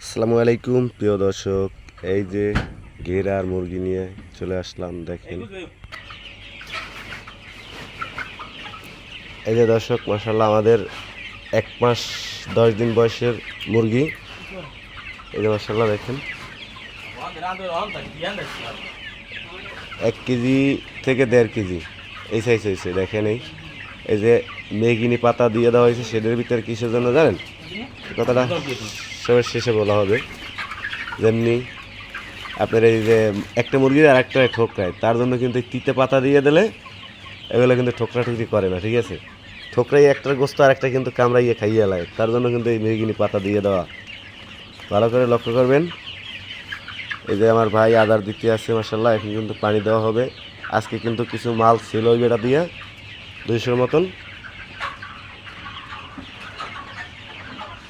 আসসালামু আলাইকুম প্রিয় দর্শক, এই যে ঘেরার মুরগি নিয়ে চলে আসলাম। দেখেন এই যে দর্শক, মাশাআল্লাহ আমাদের 1 মাস 10 দিন বয়সের মুরগি। এই যে মাশাআল্লাহ দেখেন 1 কেজি থেকে 1.5 কেজি এই সাইজ হয়েছে। দেখেন এই যে মেগিনি পাতা দিয়ে দেওয়া হয়েছে, সেটার ভিতরে কিসের জন্য জানেন? কথাটা সবার শেষে বলা হবে। যেমনি আপনার এই যে একটা মুরগির আর একটা ঠোকরায়, তার জন্য কিন্তু এই তিতে পাতা দিয়ে দিলে এগুলো কিন্তু ঠোকরা ঠুকরি করে না, ঠিক আছে? ঠোকরাই একটার গোস্ত আর একটা কিন্তু কামড়াইয়ে খাইয়ে লায়, তার জন্য কিন্তু এই মেহগিনি পাতা দিয়ে দেওয়া। ভালো করে লক্ষ্য করবেন। এই যে আমার ভাই আদার দিতে আছে মাসাল্লাহ, এখন কিন্তু পানি দেওয়া হবে। আজকে কিন্তু কিছু মাল ছিল ওই বেটা দিয়ে 200-র মতন।